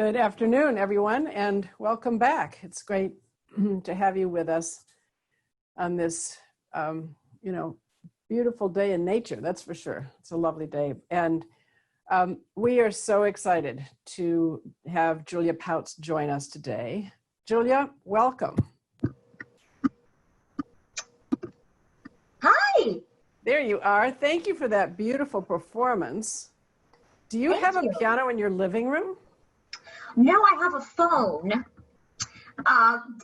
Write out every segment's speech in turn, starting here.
Good afternoon, everyone, and welcome back. It's great to have you with us on this, beautiful day in nature, that's for sure. It's a lovely day. And we are so excited to have Julia Pautz join us today. Julia, welcome. Hi. There you are. Thank you for that beautiful performance. Do you have a piano in your living room? No, I have a phone.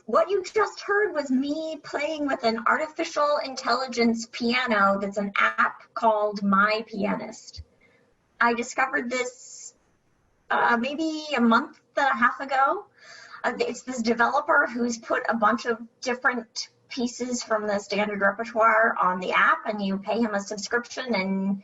What you just heard was me playing with an artificial intelligence piano that's an app called My Pianist. I discovered this maybe a month and a half ago. It's this developer who's put a bunch of different pieces from the standard repertoire on the app, and you pay him a subscription, and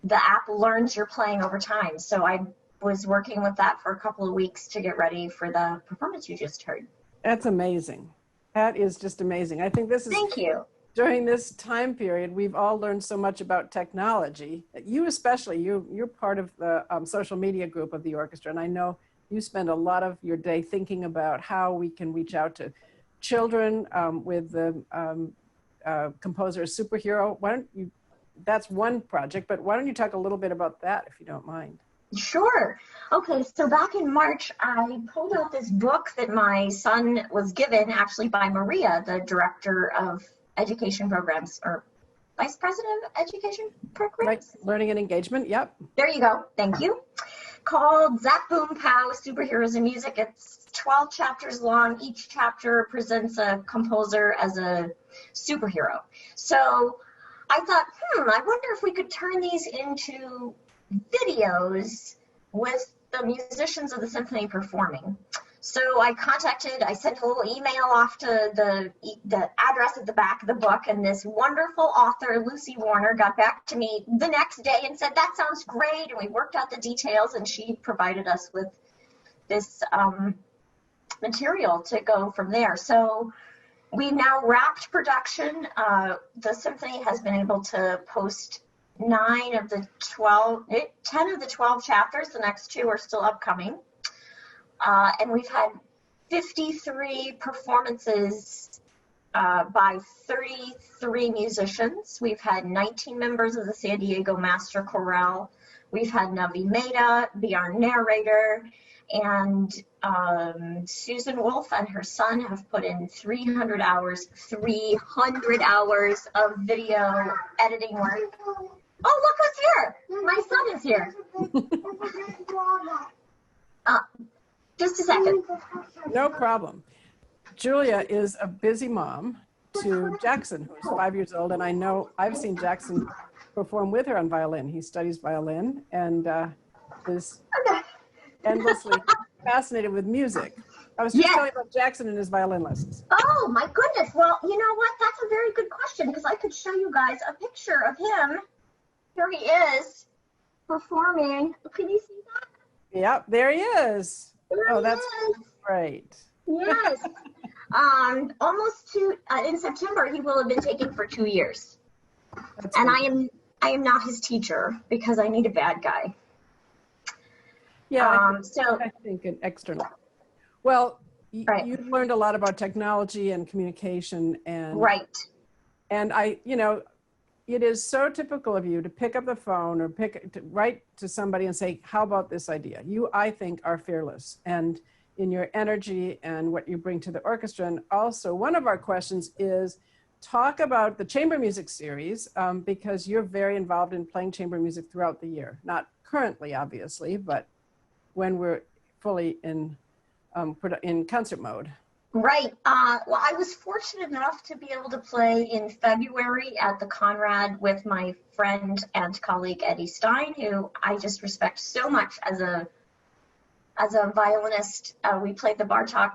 the app learns your playing over time. So I was working with that for a couple of weeks to get ready for the performance you just heard. That's amazing. That is just amazing. I think this is, thank you. During this time period, we've all learned so much about technology. You especially, you're part of the social media group of the orchestra, and I know you spend a lot of your day thinking about how we can reach out to children with the composer Superhero. Why don't you, that's one project, but why don't you talk a little bit about that, if you don't mind? Sure. Okay, so back in March, I pulled out this book that my son was given, actually by Maria, the director of education programs, or vice president of education programs. Right. Learning and engagement, yep. There you go, thank you. Called Zap Boom Pow, Superheroes in Music. It's 12 chapters long. Each chapter presents a composer as a superhero. So I thought, I wonder if we could turn these into videos with the musicians of the symphony performing. So I sent a little email off to the address at the back of the book, and this wonderful author, Lucy Warner, got back to me the next day and said, that sounds great, and we worked out the details, and she provided us with this material to go from there. So we now wrapped production. The symphony has been able to post 10 of the 12 chapters. The next 2 are still upcoming. And we've had 53 performances by 33 musicians. We've had 19 members of the San Diego Master Chorale. We've had Navi Mehta be our narrator, and Susan Wolf and her son have put in 300 hours of video editing work. Oh, look who's here! My son is here. Just a second. No problem. Julia is a busy mom to Jackson, who's 5 years old, and I know I've seen Jackson perform with her on violin. He studies violin and is endlessly fascinated with music. I was just telling about Jackson and his violin lessons. Oh, my goodness. Well, you know what? That's a very good question, because I could show you guys a picture of him. Here he is performing. Can you see that? Yep, there he is. That's great. Yes. In September, he will have been taken for 2 years. And I am not his teacher, because I need a bad guy. Yeah, I think an external. Well, you've learned a lot about technology and communication, and and it is so typical of you to pick up the phone or to write to somebody and say, how about this idea? You, I think, are fearless, and in your energy and what you bring to the orchestra. And also, one of our questions is, talk about the chamber music series, because you're very involved in playing chamber music throughout the year. Not currently, obviously, but when we're fully in concert mode. Right. Well, I was fortunate enough to be able to play in February at the Conrad with my friend and colleague Eddie Stein, who I just respect so much as a violinist. We played the Bartók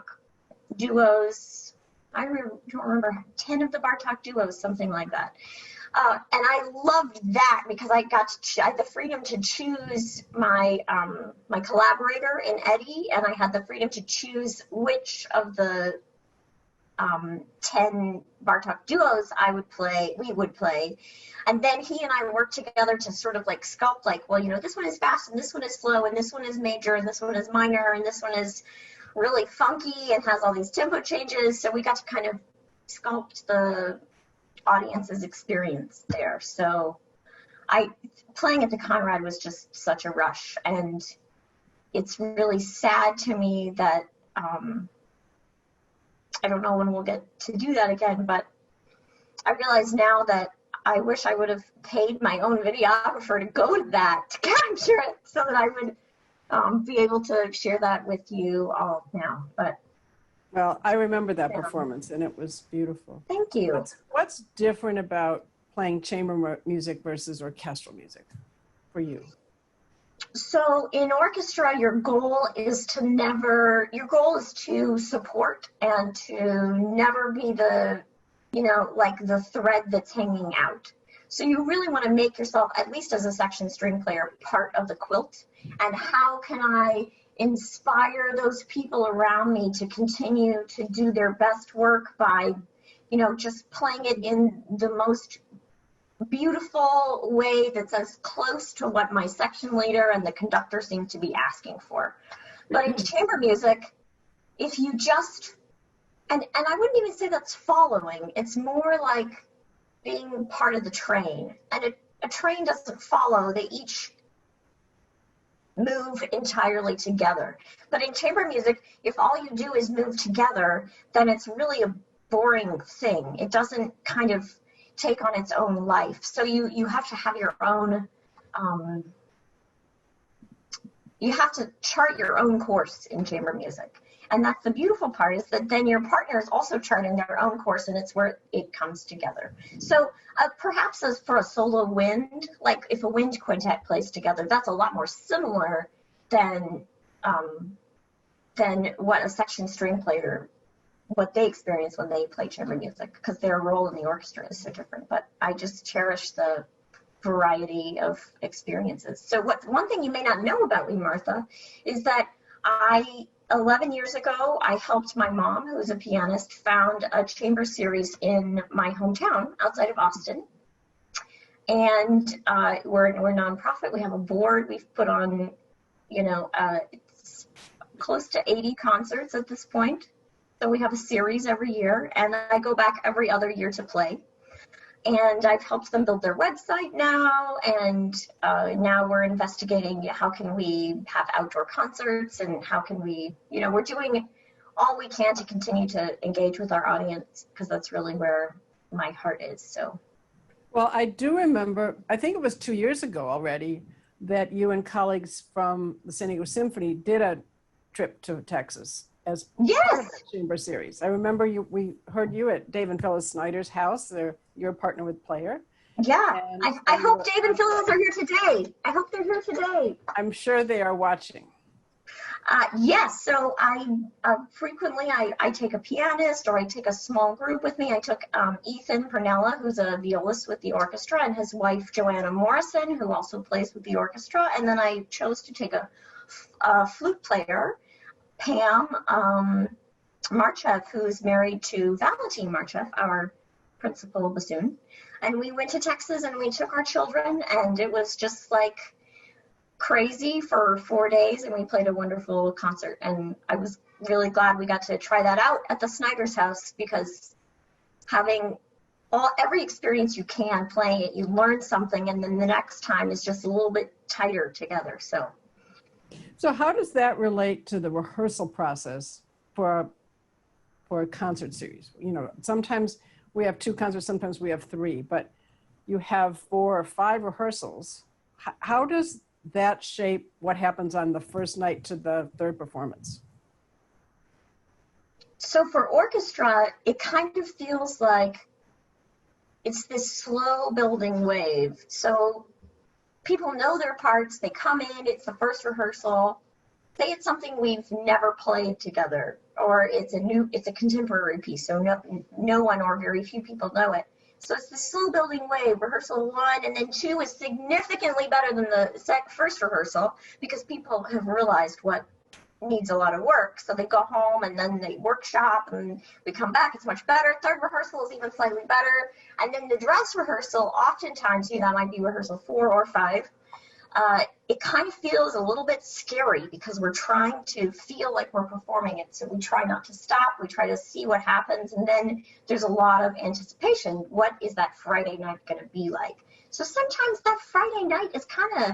duos. I don't remember, 10 of the Bartók duos, something like that. And I loved that because I had the freedom to choose my my collaborator in Eddie, and I had the freedom to choose which of the 10 Bartok duos we would play. And then he and I worked together to sort of like sculpt, like, well, you know, this one is fast and this one is slow and this one is major and this one is minor and this one is really funky and has all these tempo changes. So we got to kind of sculpt the audience's experience there. So playing at the Conrad was just such a rush, and it's really sad to me that I don't know when we'll get to do that again, but I realize now that I wish I would have paid my own videographer to go to that, to capture it, so that I would be able to share that with you all now. But well, I remember that performance, and it was beautiful. Thank you. What's different about playing chamber music versus orchestral music for you? So in orchestra, your goal is to support and to never be the, you know, like the thread that's hanging out. So you really want to make yourself, at least as a section string player, part of the quilt. And how can I inspire those people around me to continue to do their best work by, you know, just playing it in the most beautiful way that's as close to what my section leader and the conductor seem to be asking for. But in chamber music, if you just, and I wouldn't even say that's following, it's more like being part of the train. And a train doesn't follow, they each move entirely together. But in chamber music, if all you do is move together, then it's really a boring thing. It doesn't kind of take on its own life. So you have to have your own, you have to chart your own course in chamber music. And that's the beautiful part, is that then your partner is also charting their own course, and it's where it comes together. So perhaps as for a solo wind, like if a wind quintet plays together, that's a lot more similar than what a section string player, what they experience when they play chamber music, because their role in the orchestra is so different. But I just cherish the variety of experiences. So one thing you may not know about me, Martha, is that 11 years ago, I helped my mom, who's a pianist, found a chamber series in my hometown outside of Austin. And we're a nonprofit. We have a board. We've put on, you know, it's close to 80 concerts at this point. So we have a series every year, and I go back every other year to play. And I've helped them build their website now, and now we're investigating how can we have outdoor concerts, and how can we, you know, we're doing all we can to continue to engage with our audience, because that's really where my heart is. So, well, I do remember, I think it was 2 years ago already, that you and colleagues from the San Diego Symphony did a trip to Texas as part of the chamber series. I remember we heard you at Dave and Phyllis Snyder's house. You're a partner with Player. Yeah, I hope Dave and Phyllis are here today. I hope they're here today. I'm sure they are watching. Yes, so I frequently take a pianist, or I take a small group with me. I took Ethan Pernella, who's a violist with the orchestra, and his wife Joanna Morrison, who also plays with the orchestra. And then I chose to take a flute player, Pam Marchev, who's married to Valentin Marchev, our principal bassoon. And we went to Texas and we took our children, and it was just like crazy for 4 days, and we played a wonderful concert. And I was really glad we got to try that out at the Snyder's house, because having every experience you can playing it, you learn something, and then the next time is just a little bit tighter together. So how does that relate to the rehearsal process for a concert series? You know, sometimes we have 2 concerts, sometimes we have 3, but you have 4 or 5 rehearsals. How does that shape what happens on the first night to the third performance? So for orchestra, it kind of feels like it's this slow building wave. So people know their parts, they come in, it's the first rehearsal. Say it's something we've never played together, or it's a contemporary piece, so no one or very few people know it. So it's the slow building wave. Rehearsal 1 and then 2 is significantly better than the first rehearsal, because people have realized what needs a lot of work. So they go home and then they workshop and we come back, it's much better. Third rehearsal is even slightly better. And then the dress rehearsal, oftentimes, that might be rehearsal 4 or 5. It kind of feels a little bit scary because we're trying to feel like we're performing it. So we try not to stop. We try to see what happens. And then there's a lot of anticipation. What is that Friday night going to be like? So sometimes that Friday night is kind of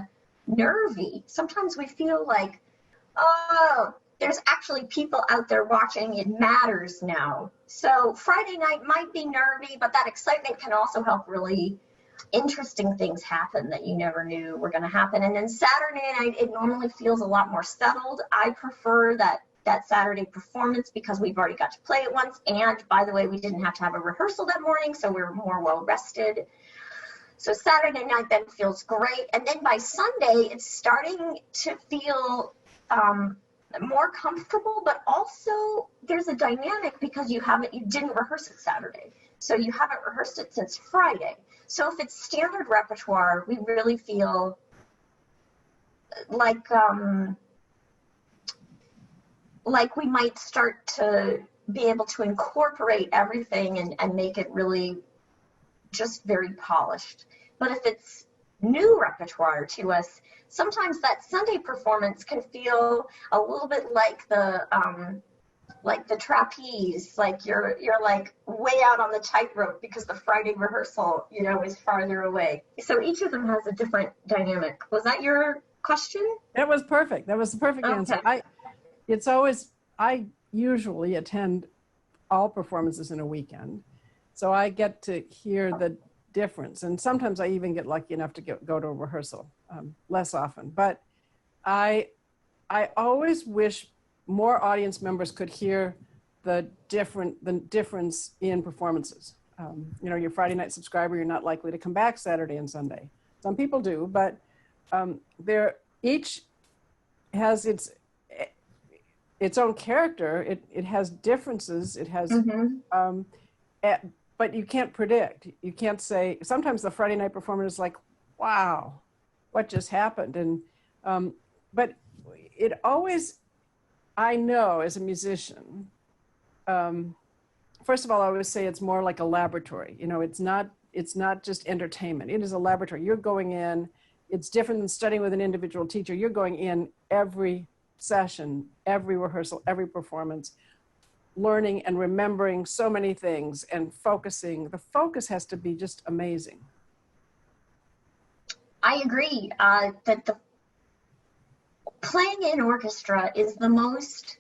nervy. Sometimes we feel like, oh, there's actually people out there watching. It matters now. So Friday night might be nervy, but that excitement can also help really interesting things happen that you never knew were going to happen. And then Saturday night, it normally feels a lot more settled. I prefer that Saturday performance because we've already got to play it once. And by the way, we didn't have to have a rehearsal that morning, so we were more well rested. So Saturday night then feels great. And then by Sunday, it's starting to feel more comfortable, but also there's a dynamic because you didn't rehearse it Saturday. So you haven't rehearsed it since Friday. So if it's standard repertoire, we really feel like we might start to be able to incorporate everything and make it really just very polished. But if it's new repertoire to us, sometimes that Sunday performance can feel a little bit like the trapeze, like you're like way out on the tightrope because the Friday rehearsal, is farther away. So each of them has a different dynamic. Was that your question? That was perfect. That was the perfect answer. I usually attend all performances in a weekend, so I get to hear the difference. And sometimes I even get lucky enough to go to a rehearsal, less often. But I always wish more audience members could hear the difference in performances. Your Friday night subscriber, you're not likely to come back Saturday and Sunday. Some people do, but each has its own character. It has differences. It has, but you can't predict. You can't say. Sometimes the Friday night performance is like, wow, what just happened? And but it always. I know as a musician, first of all, I always say it's more like a laboratory. It's not just entertainment. It is a laboratory. You're going in, it's different than studying with an individual teacher. You're going in every session, every rehearsal, every performance, learning and remembering so many things and focusing. The focus has to be just amazing. I agree that the playing in orchestra is the most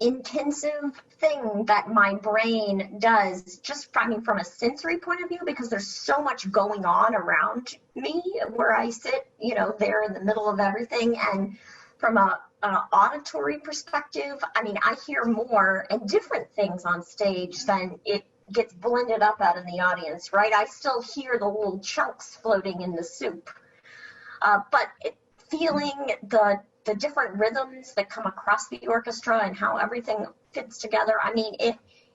intensive thing that my brain does, just from a sensory point of view, because there's so much going on around me where I sit, there in the middle of everything. And from an auditory perspective, I hear more and different things on stage than it gets blended up out in the audience, right? I still hear the little chunks floating in the soup. But feeling the different rhythms that come across the orchestra and how everything fits together,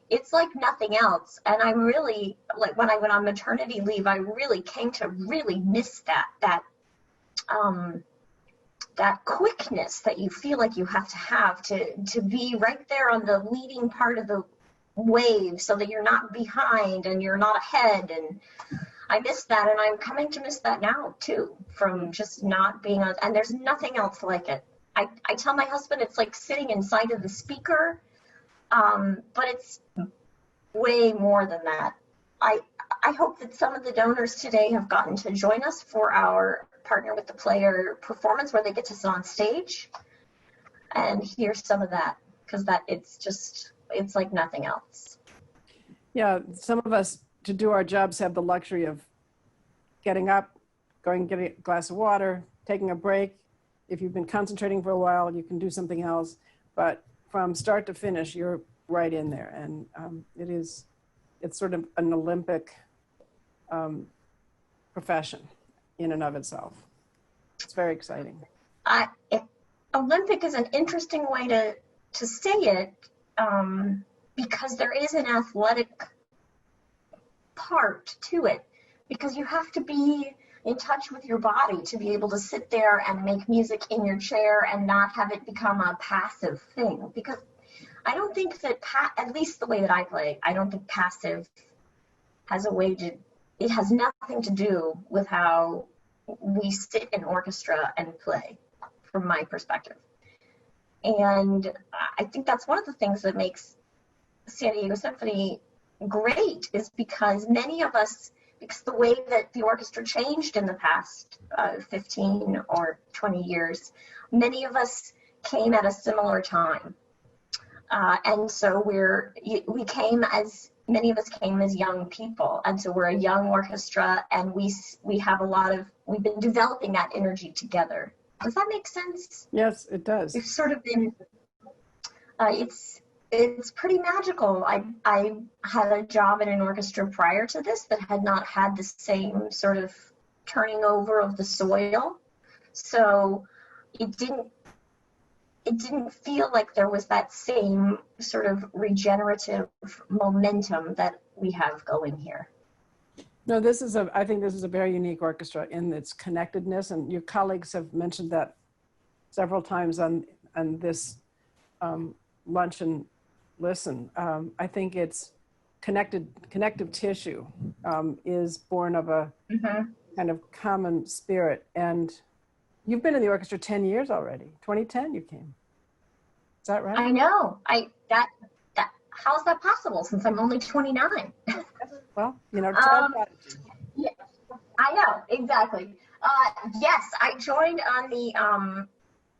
it's like nothing else. And I really, like when I went on maternity leave, I really came to really miss that quickness that you feel like you have to be right there on the leading part of the wave so that you're not behind and you're not ahead. And I miss that, and I'm coming to miss that now too, from just not being on, and there's nothing else like it. I tell my husband it's like sitting inside of the speaker, but it's way more than that. I hope that some of the donors today have gotten to join us for our Partner with the Player performance where they get to sit on stage and hear some of that, because it's like nothing else. Yeah, some of us, to do our jobs, have the luxury of getting up, going getting a glass of water, taking a break. If you've been concentrating for a while, you can do something else. But from start to finish, you're right in there. And it's sort of an Olympic profession in and of itself. It's very exciting. Olympic is an interesting way to say it, because there is an athletic part to it, because you have to be in touch with your body to be able to sit there and make music in your chair and not have it become a passive thing. Because I don't think that, at least the way that I play, I don't think passive has a way to, it has nothing to do with how we sit in orchestra and play, from my perspective. And I think that's one of the things that makes San Diego Symphony great, is because many of us, because the way that the orchestra changed in the past 15 or 20 years, many of us came at a similar time. And so many of us came as young people. And so we're a young orchestra, and we have we've been developing that energy together. Does that make sense? Yes, it does. We've sort of been, it's pretty magical. I had a job in an orchestra prior to this that had not had the same sort of turning over of the soil. So it didn't feel like there was that same sort of regenerative momentum that we have going here. No, I think this is a very unique orchestra in its connectedness, and your colleagues have mentioned that several times on this lunch and listen. I think it's connective tissue is born of a kind of common spirit. And you've been in the orchestra 10 years already. 2010 you came. Is that right? I know. How's that possible, since I'm only 29? Well, yeah, I know, exactly. Yes, I joined on the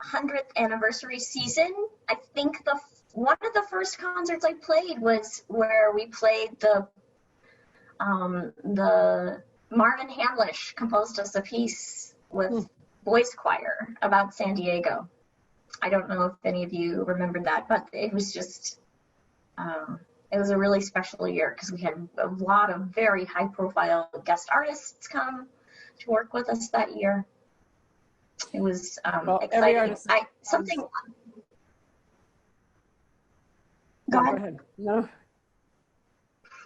100th anniversary season. I think one of the first concerts I played was where we played the Marvin Hamlish composed us a piece with voice choir about San Diego. I don't know if any of you remember that, but it was just, it was a really special year because we had a lot of very high profile guest artists come to work with us that year. It was exciting. Every artist Go ahead.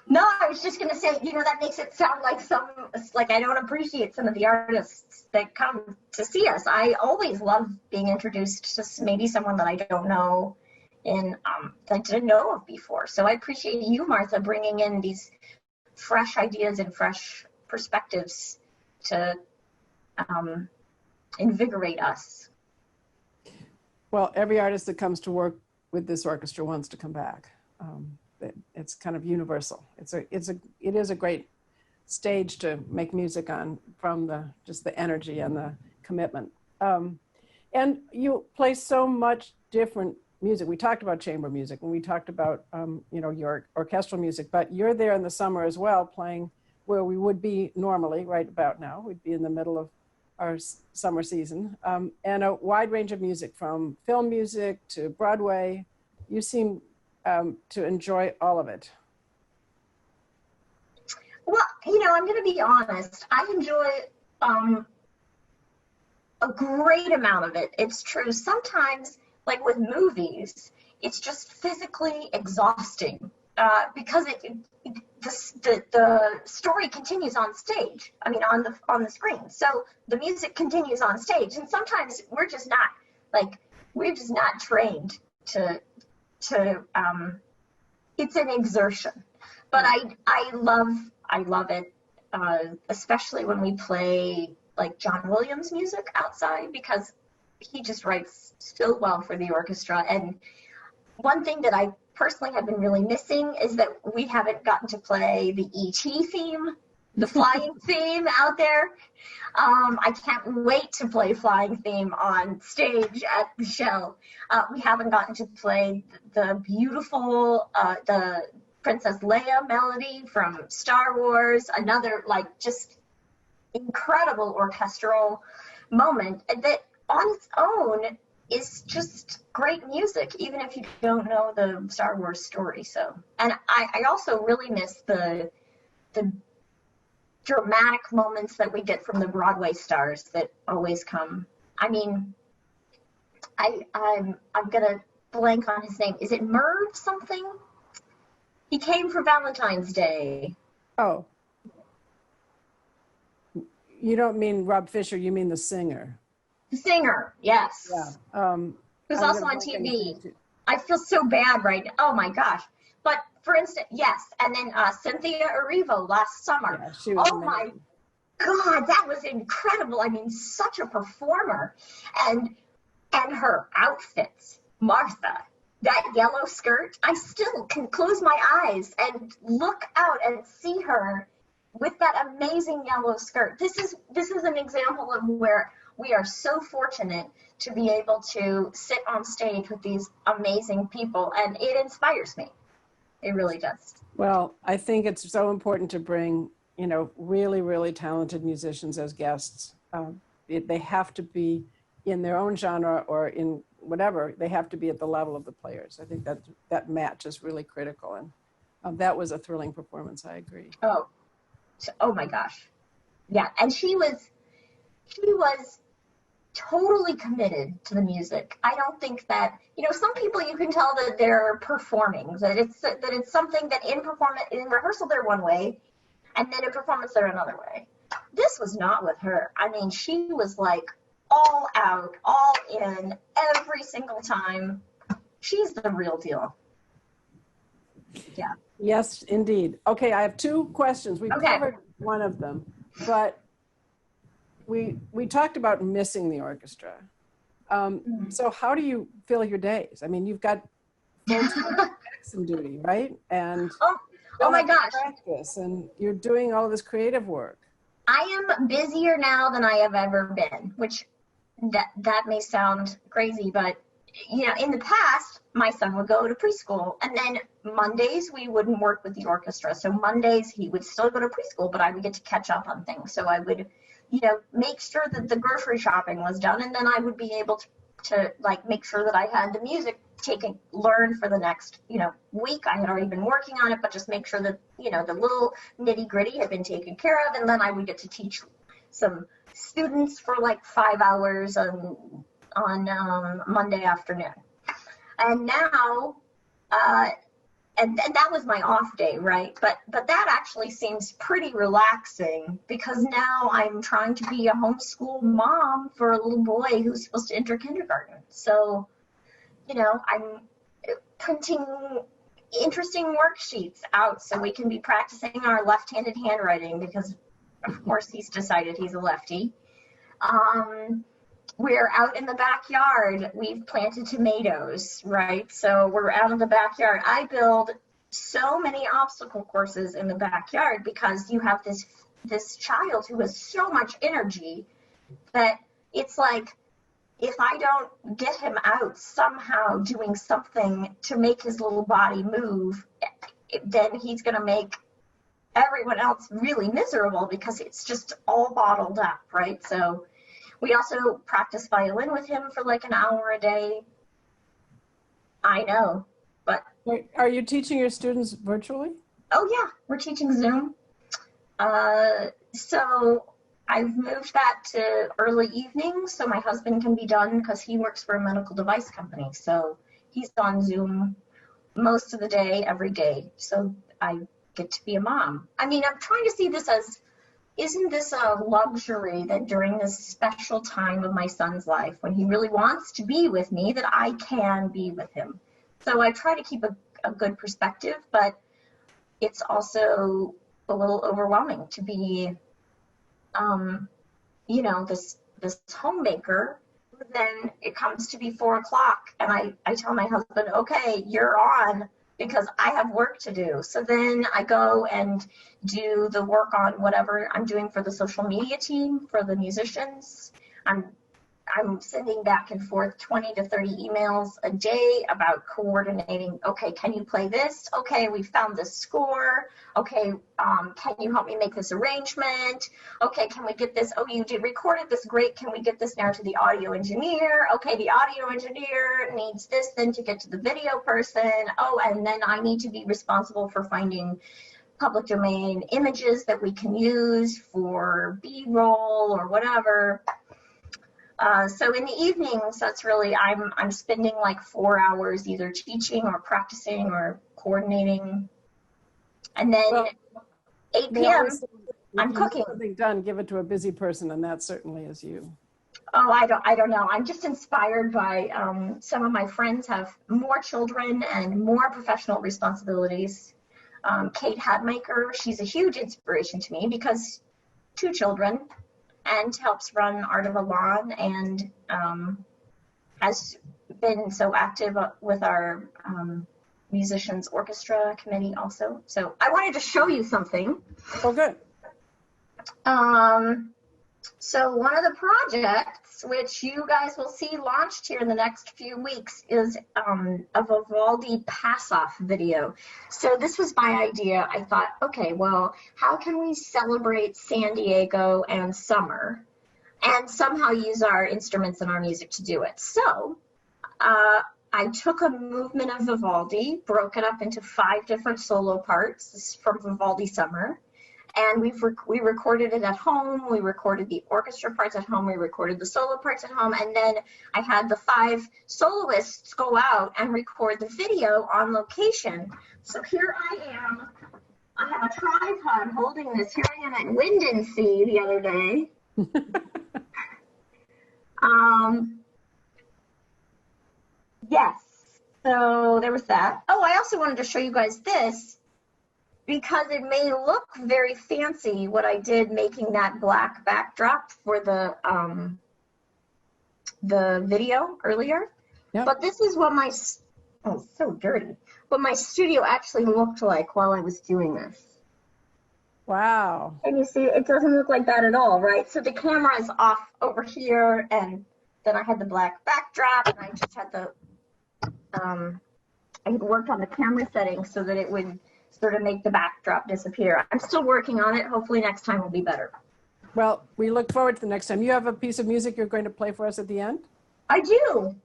No, I was just going to say, that makes it sound like I don't appreciate some of the artists that come to see us. I always love being introduced to maybe someone that I don't know that I didn't know of before. So I appreciate you, Martha, bringing in these fresh ideas and fresh perspectives to invigorate us. Well, every artist that comes to work with this orchestra wants to come back. It's kind of universal. It is a great stage to make music on, from just the energy and the commitment. And you play so much different music. We talked about chamber music, and we talked about your orchestral music, but you're there in the summer as well, playing where we would be normally right about now. We'd be in the middle of our summer season, and a wide range of music, from film music to Broadway. You seem to enjoy all of it. Well, I'm going to be honest. I enjoy a great amount of it. It's true. Sometimes, like with movies, it's just physically exhausting because the story continues on stage. I mean, on the screen. So the music continues on stage, and sometimes we're just not trained to it's an exertion, but I love it, especially when we play like John Williams music outside, because he just writes so well for the orchestra. And one thing that I personally have been really missing is that we haven't gotten to play the E.T. theme, the flying theme out there. I can't wait to play flying theme on stage at the show. We haven't gotten to play the beautiful, the Princess Leia melody from Star Wars, another just incredible orchestral moment that on its own is just great music, even if you don't know the Star Wars story. So, and I also really miss the dramatic moments that we get from the Broadway stars that always come. I mean, I'm gonna blank on his name. Is it Merv something? He came for Valentine's Day. Oh. You don't mean Rob Fisher, you mean the singer. The singer, yes. Yeah. Who's also on TV. I feel so bad right now. Oh my gosh. But for instance, yes. And then Cynthia Erivo last summer. Yeah, she was amazing. My God, that was incredible. I mean, such a performer. And her outfits, Martha, that yellow skirt, I still can close my eyes and look out and see her with that amazing yellow skirt. This is an example of where we are so fortunate to be able to sit on stage with these amazing people, and it inspires me. It really does. Well, I think it's so important to bring, really, really talented musicians as guests. They have to be in their own genre or in whatever, they have to be at the level of the players. I think that match is really critical. And that was a thrilling performance, I agree. Oh my gosh. Yeah, and she was totally committed to the music. I don't think that, some people you can tell that they're performing, that it's something that in rehearsal they're one way, and then in performance they're another way. This was not with her. I mean, she was like all out, all in, every single time. She's the real deal. Yeah. Yes, indeed. Okay, I have two questions. We've covered one of them, but we talked about missing the orchestra. So how do you fill your days? I mean, you've got full-time Jackson duty, right? And oh my gosh, practice, and you're doing all this creative work. I am busier now than I have ever been, which that may sound crazy, but in the past, my son would go to preschool, and then Mondays we wouldn't work with the orchestra. So Mondays he would still go to preschool, but I would get to catch up on things. So I would, make sure that the grocery shopping was done, and then I would be able to like make sure that I had the music learn for the next, week. I had already been working on it, but just make sure that, the little nitty gritty had been taken care of, and then I would get to teach some students for like 5 hours on Monday afternoon. And now, and that was my off day, right? But that actually seems pretty relaxing because now I'm trying to be a homeschool mom for a little boy who's supposed to enter kindergarten. So, I'm printing interesting worksheets out so we can be practicing our left-handed handwriting because, of course, he's decided he's a lefty. We're out in the backyard. We've planted tomatoes, right? So we're out in the backyard. I build so many obstacle courses in the backyard because you have this child who has so much energy that it's like, if I don't get him out somehow doing something to make his little body move, then he's going to make everyone else really miserable because it's just all bottled up, right? So we also practice violin with him for like an hour a day. I know, but... Are you teaching your students virtually? Oh yeah, we're teaching Zoom. So I've moved that to early evenings so my husband can be done because he works for a medical device company. So he's on Zoom most of the day, every day. So I get to be a mom. I mean, I'm trying to see this as, isn't this a luxury that during this special time of my son's life, when he really wants to be with me, that I can be with him? So I try to keep a good perspective, but it's also a little overwhelming to be, this homemaker. Then it comes to be 4 o'clock and I tell my husband, okay, you're on because I have work to do. So then I go and do the work on whatever I'm doing for the social media team, for the musicians. I'm sending back and forth 20 to 30 emails a day about coordinating. Okay, can you play this? Okay, we found this score. Okay, can you help me make this arrangement? Okay, can we get this? Oh, you did recorded this. Great. Can we get this now to the audio engineer? Okay, the audio engineer needs this then to get to the video person. Oh, and then I need to be responsible for finding public domain images that we can use for B-roll or whatever. So in the evenings, that's really, I'm spending like 4 hours either teaching or practicing or coordinating. And then 8 p.m. I'm cooking. Something done, give it to a busy person, and that certainly is you. Oh, I don't know. I'm just inspired by some of my friends have more children and more professional responsibilities. Kate Hadmaker, she's a huge inspiration to me because 2 children and helps run Art of Milan and has been so active with our musicians orchestra committee also. So I wanted to show you something. Oh, good. So one of the projects, which you guys will see launched here in the next few weeks, is a Vivaldi pass-off video. So this was my idea. I thought, okay, well, how can we celebrate San Diego and summer and somehow use our instruments and our music to do it? So I took a movement of Vivaldi, broke it up into 5 different solo parts. This is from Vivaldi Summer. And we recorded it at home. We recorded the orchestra parts at home. We recorded the solo parts at home. And then I had the 5 soloists go out and record the video on location. So here I am. I have a tripod holding this. Here I am at Wind and Sea the other day. Yes. So there was that. Oh, I also wanted to show you guys this, because it may look very fancy what I did making that black backdrop for the video earlier. Yep. But this is what my, oh, it's so dirty, what my studio actually looked like while I was doing this. Wow. And you see, it doesn't look like that at all, right? So the camera is off over here, and then I had the black backdrop, and I just had the, I had worked on the camera settings so that it would sort of make the backdrop disappear. I'm still working on it. Hopefully next time will be better. Well, we look forward to the next time. You have a piece of music you're going to play for us at the end? I do.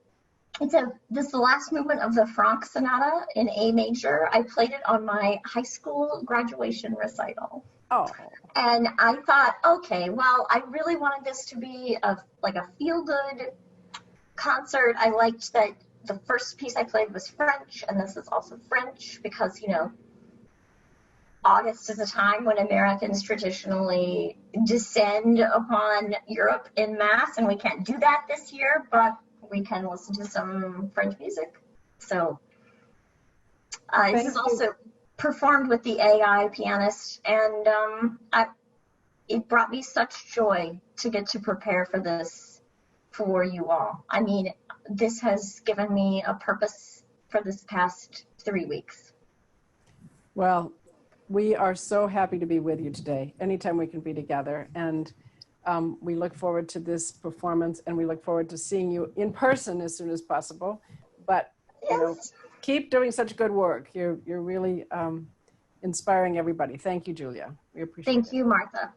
This is the last movement of the Franck Sonata in A major. I played it on my high school graduation recital. Oh. And I thought, okay, well, I really wanted this to be like a feel-good concert. I liked that the first piece I played was French, and this is also French because, you know, August is a time when Americans traditionally descend upon Europe en masse, and we can't do that this year, but we can listen to some French music. So this is also performed with the AI pianist, and it brought me such joy to get to prepare for this for you all. I mean, this has given me a purpose for this past 3 weeks. Well, we are so happy to be with you today, anytime we can be together. And we look forward to this performance, and we look forward to seeing you in person as soon as possible. But you know, keep doing such good work. You're really inspiring everybody. Thank you, Julia. We appreciate it. Thank you, Martha.